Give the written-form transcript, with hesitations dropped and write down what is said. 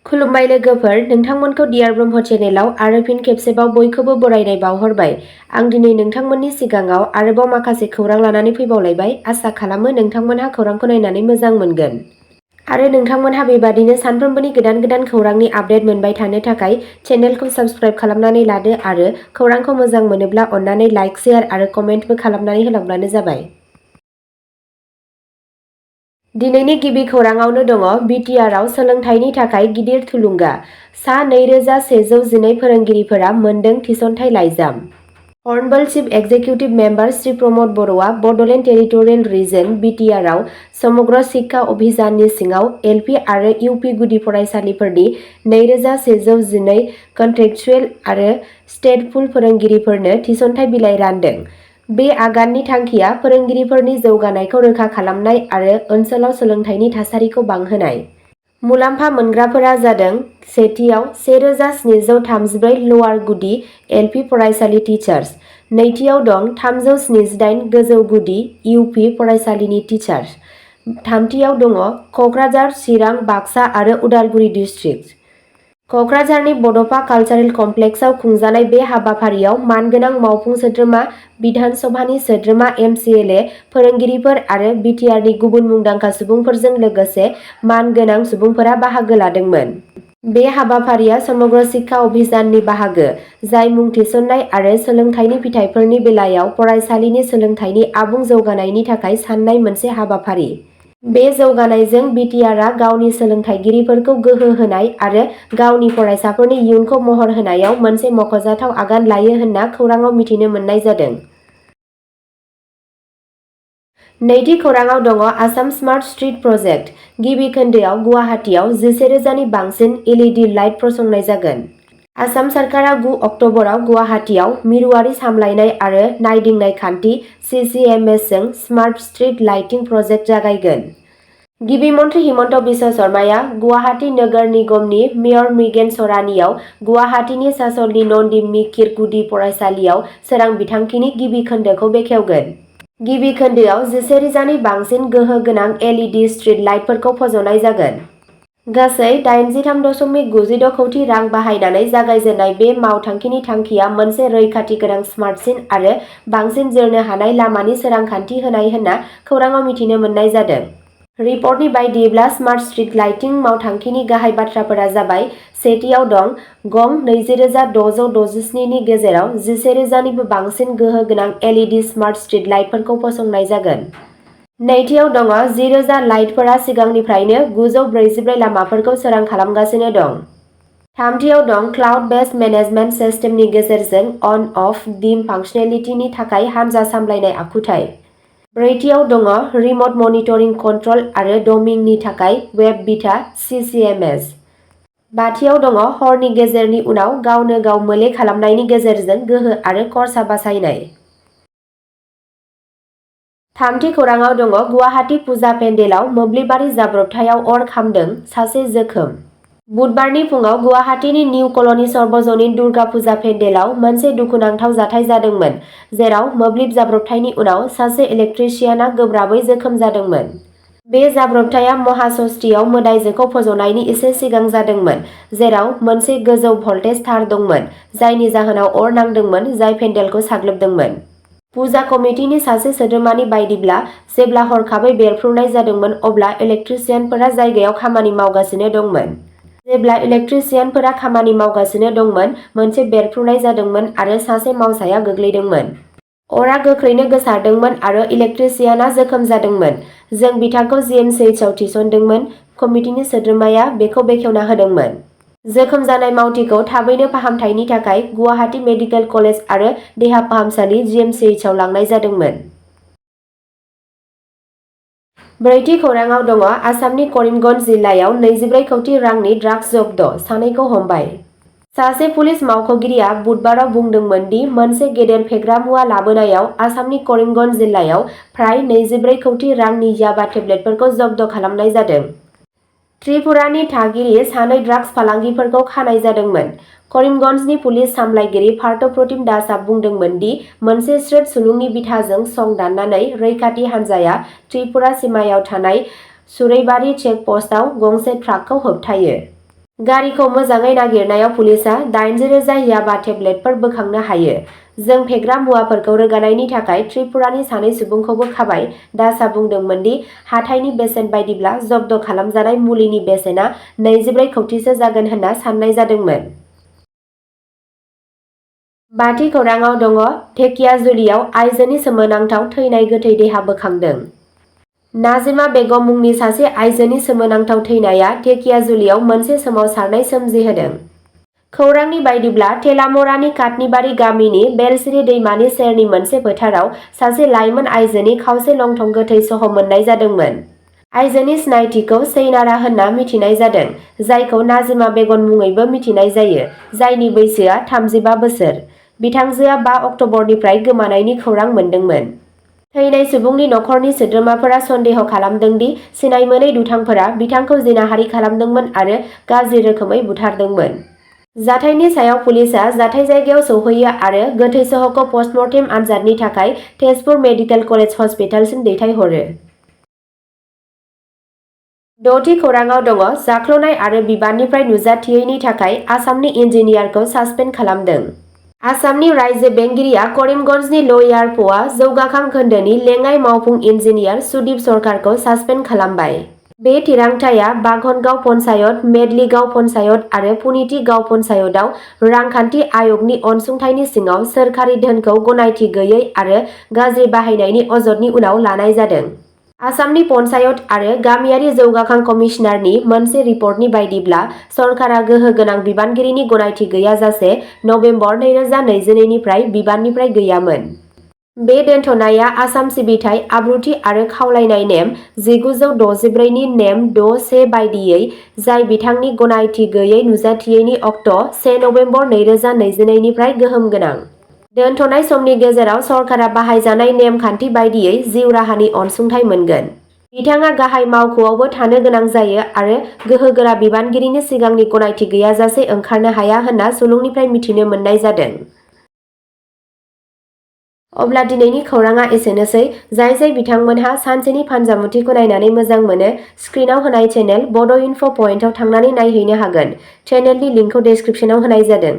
खुलुमबाय लोगोफोर, नोंथांमोनखौ डियार ब्रह्म चेनेलाव आरो फिन खेबसेबाव बयखौबो बरायनाय बावहरबाय। आं दिनै नोंथांमोननि सिगाङाव आरोबाव माखासे खौरां लानानै फैबावलायबाय। आसा खालामो नोंथांमोनहा खौरांखौ नायनानै मोजां मोनगोन। आरो नोंथांमोनहा बेबादिनो सानफ्रोमबोनि गोदान खौरांनि आपडेट मोनबाय थानो थाखाय चेनेलखौ साबस्क्राइब खालामनानै लादो आरो खौरांखौ मोजां मोनोब्ला अन्नानै लाइक, शेयार आरो कमेन्टबो खालामनानै होलांब्लानो जाबाय। दिनैनि गिबि खौराङावनो दङ बिटिआरआव सोलोंथाइनि थाखाय गिदिर थुलुंगा। सा 9112 फोरोंगिरिफोरा मोनदों थिसनथाइ लाइजाम। हर्नबिल chief executive member Shri Pramod Boro Bodoland territorial reason बिटिआरआव समग्र शिक्षा अभियाननि सिङाव एलपि आरो इउपि गुदि फरायसालिफोरनि 9112 कन्ट्रेक्चुएल आरो स्टेटफुल फोरोंगिरिफोरनो थिसनथाइ बिलाइ रानदों। बे आगाननि थांखिया फोरोंगिरिफोरनि जौगानायखौ रोखा खालामनाय आरो ओनसोलाव सोलोंथाइनि थासारिखौ बांहोनाय। मुलाम्फा मोनग्राफोरा जादों सेथियाव 1734 लवार गुदि एलपि फरायसालि टिचार्स, नैथियाव दं 378 गोजौ गुदि इउपि फरायसालिनि टिचार्स, थामथियाव दङ क'क्राझार, चिरां, बाक्सा आरो उदालगुरि डिस्ट्रिक्ट। क'क्राझारनि बड'फा कालचारेल कमप्लेक्सआव खुंजानाय बे हाबाफारियाव मानगोनां मावफुं सोद्रोमा, बिधान सभानि सोद्रोमा एमसिएलए, फोरोंगिरिफोर आरो बिटिआरनि गुबुन मुंदांखा सुबुंफोरजों लोगोसे मानगोनां सुबुंफोरा बाहागो लादोंमोन। बे हाबाफारिया समग्र शिक्षा अभियाननि बाहागो, जाय मुं थिसननाय आरो सोलोंथाइनि फिथायफोरनि बेलायाव फरायसालिनि सोलोंथाइनि आबुं जौगानायनि थाखाय साननाय मोनसे हाबाफारि। बे जौगानायजों बिटिआरआ गावनि सोलोंथाइगिरिफोरखौ गोहो होनाय आरो गावनि फरायसाफोरनि इयुनखौ महर होनायाव मोनसे मख'जाथाव आगान लायो होनना खौराङाव मिथिनो मोननाय जादों। नैथि खौराङाव दङ आसाम स्मार्ट स्ट्रीट प्रजेक्ट। गिबि खोन्दोआव गुवाहाटीआव 11,000 नि बांसिन एलइडि लाइट फसंनाय जागोन। आसाम सरकारा 9 अक्ट'बराव गुवाहाटीआव मिरुआरि सामलायनाय आरो नायदिंनाय खान्थि (CCMS) जों स्मार्ट स्ट्रीट लाइटिं प्रजेक्ट जागायगोन। गिबि मन्थ्रि हिमन्त बिश्व शर्माया गुवाहाटी नोगोर निगमनि मेयर मृगेन सरानीआव गुवाहाटीनि सासलनि नन्दि मिकिर गुदि फरायसालियाव सोरां बिथांखिनि गिबि खोन्दोखौ बेखेवगोन। गिबि खोन्दोआव 11,000 नि बांसिन गोहो गोनां एलइडि स्ट्रीट लाइटफोरखौ फज'नाय जागोन। गासै 83.96 कौटि रां बाहायनानै जागायजेननाय बे मावथांखिनि थांखिया मोनसे रैखाथि गोनां स्मार्टसिन आरो बांसिन जोरनो हानाय लामानि सोरांखान्थि होनाय होनना खौराङाव मिथिनो मोननाय जादों। रिपर्टनि बायदिब्ला स्मार्ट स्ट्रीट लाइटिं मावथांखिनि गाहाय बाथ्राफोरा जाबाय सेथियाव दं गं 20,667 नि गेजेराव 11,000 निबो बांसिन गोहो गोनां एलइडि स्मार्ट स्ट्रीट लाइटफोरखौ फसंनाय जागोन। नैथियाव दङ 10,000 लाइटफोरा सिगांनिफ्रायनो 944 लामाफोरखौ सोरां खालामगासिनो दं। थामथियाव दं क्लाउड बेस्ड मेनेजमेन्ट सिस्टेमनि गेजेरजों अन-अफ डिम फांसनेलिटिनि थाखाय हानजा सामलायनाय आखुथाय। ब्रैथियाव दङ रिमट मनिटरिं कन्ट्रल आरो डमिंनि थाखाय वेब बिथा (CCMS). बाथियाव दङ हरनि गेजेरनि उनाव गावनो गाव मोले खालामनायनि गेजेरजों गोहो आरो खरसा बासायनाय। थामथि खौराङाव दङ गुवाहाटी फुजा पेन्डेलाव मोब्लिबारि जाब्रबथायाव अर खामदों, सासे जोखोम। बुधबारनि फुङाव गुवाहाटीनि निउ कल'नि सर्वजनिन दुर्गा फुजा पेन्डेलाव मोनसे दुखुनांथाव जाथाय जादोंमोन, जेराव मोब्लिब जाब्रबथायनि उनाव सासे इलेक्ट्रिशियानआ गोब्राबै जोखोम जादोंमोन। बे जाब्रबथाया महाषष्ठीआव मोदाइजोखौ फज'नायनि एसे सिगां जादोंमोन, जेराव मोनसे गोजौ भल्टेज तार दंमोन, जायनि जाहोनाव अर नांदोंमोन जाय पेन्डेलखौ साग्लोबदोंमोन। फुजा कमिटिनि सासे सोद्रोमानि बायदिब्ला, जेब्ला हरखाबै बेरफ्रुनाय जादोंमोन अब्ला इलेक्ट्रिशियानफोरा जायगायाव खामानि मावगासिनो दंमोन। जेब्ला इलेक्ट्रिशियानफोरा खामानि मावगासिनो दंमोन, मोनसे बेरफ्रुनाय जादोंमोन आरो सासे मावसाया गोग्लैदोंमोन। अरआ गोख्रैनो गोसारदोंमोन आरो इलेक्ट्रिशियानआ जोखोम जादोंमोन। जों बिथांखौ जीएमसीएचआव थिसनदोंमोन, कमिटिनि सोद्रोमाया बेखौ बेखेवना होदोंमोन। जोखोम जानाय मावथिखौ थाबैनो फाहामथायनि थाखाय गुवाहाटी मेडिकेल कलेज आरो देहा फाहामसालि (जीएमसीएचआव लांनाय जादोंमोन। ब्रैथि खौराङाव दङ आसामनि करिमगन्ज जिल्लायाव 24 कौटि रांनि ड्राग्स जब्द, सानैखौ हमबाय। सासे पुलिस मावख'गिरिया बुधबाराव बुंदोंमोन दि मोनसे गेदेर फेग्रा मुवा लाबोनायाव आसामनि करिमगन्ज जिल्लायाव फ्राय 24 कौटि रांनि याबा टेब्लेटफोरखौ जब्द खालामनाय जादों। त्रिपुरानि थागिरि सानै ड्राग्स फालांगिफोरखौ खानाय जादोंमोन। करिमगन्जनि पुलिस सामलायगिरि पार्थ प्रतिम दासआ बुंदोंमोन दि मोनसे स्रोत सुलुंनि बिथाजों सं दाननानै रैखाथि हान्जाया त्रिपुरा सिमायाव थानाय सुरैबारि चेक पस्टआव गंसे ट्राकखौ होबथायो। गारिखौ मोजाङै नागिरनायाव पुलिसआ 80,000 याबा टेब्लेटफोर बोखांनो हायो। जों फेग्रा मुवाफोरखौ रोगानायनि थाखाय त्रिपुरानि सानै सुबुंखौबो खाबाय। दासआ बुंदोंमोन दि हाथाइनि बेसेन बायदिब्ला जब्द खालामजानाय मुलिनि बेसेना 24 कौटिसो जागोन होनना साननाय जादोंमोन। बाथि खौराङाव दङ धेकियाजुलियाव आइजोनि सोमोनांथाव थैनाय गोथै देहा बोखांदों। नाजिमा बेगम मुंनि सासे आइजोनि सोमोनांथाव थैनाया धेकियाजुलियाव मोनसे सोमावसारनाय सोमजिहोदों। खौरांनि बायदिब्ला तेलामरानि काटनिबारि गामिनि बेलसिरि दैमानि सेरनि मोनसे फोथाराव सासे लाइमोन आइजोनि खावसे लंथं गोथै सह मोननाय जादोंमोन। आइजोनि सिनायथिखौ सैनारा होनना मिथिनाय जादों, जायखौ नाजिमा बेगम मुङैबो मिथिनाय जायो, जायनि बैसोआ 35 बोसोर। बिथांजोआ 5 अक्ट'बरनिफ्राय गोमानायनि खौरां मोन्दोंमोन। थैनाय सुबुंनि नखरनि सोद्रोमाफोरा सन्देह खालामदों दि सिनायमोनै दुथांफोरा बिथांखौ जिनाहारि खालामदोंमोन आरो गाज्रि रोखोमै बुथारदोंमोन। जाथायनि सायाव पुलिसआ जाथाय जायगायाव सौहैयो आरो गोथै सहखौ पस्टमर्टेम आनजादनि थाखाय तेजपुर मेडिकेल कलेज हस्पिटालसिम दैथायहरो। 6थि खौराङाव दङ जाख्ल'नाय आरो बिबाननिफ्राय नुजाथियैनि थाखाय आसामनि इन्जिनियारखौ सासपेन्ड खालामदों। आसामनि रायजो बेंगिरिया करिमगन्जनि ल'यारप'आ जौगाखां खोन्दोनि लेङाइ मावफुं इन्जिनियार सुदीप सरकारखौ सासपेन्ड खालामबाय। बे थिरांथाया बाघनगाव पन्चायत, मेडलिगाव पन्चायत आरो पुनिति गाव पन्चायतआव रांखान्थि आय'गनि अनसुंथाइनि सिङाव सोरखारि धोनखौ गनायथि गैयै आरो गाज्रि बाहायनायनि अजदनि उनाव लानाय जादों। आसामनि पन्चायत आरो गामियारि जौगाखां कमिशनारनि मोनसे रिपर्टनि बायदिब्ला सरकारा गोहो गोनां बिबानगिरिनि गनायथि गैयाजासे नबेम्बर 2022 निफ्राय बिबाननिफ्राय गैयामोन। बे दोनथ'नाया आसाम सिबिथाइ आब्रुथि आरो खावलायनाय नेम 1964 नि नेम 6(1) बायदियै, जाय बिथांनि गनायथि गैयै नुजाथियैनि अक्ट' 1 नबेम्बर 2022 निफ्राय गोहोम गोनां। दोनथ'नाय समनि गेजेराव सरकारा बाहायजानाय नेम खान्थि बायदियै जिउ राहानि अनसुंथाइ मोनगोन। बिथाङा गाहाय मावख'आवबो थानो गोनां जायो आरो गोहोगोरा बिबानगिरिनि सिगांनि गनायथि गैयाजासे ओंखारनो हाया होनना सुलुंनिफ्राय मिथिनो मोननाय जादों। अब्ला दिनैनि खौराङा एसेनोसै। जाय बिथांमोनहा सानसेनि फानजामुथिखौ नायनानै मोजां मोनो, स्क्रिनाव होनाय चेनेल बड' इनफ' पइन्टआव थांनानै नायहैनो हागोन। चेनेलनि लिंकखौ डेस्क्रिप्शनाव होनाय जादों।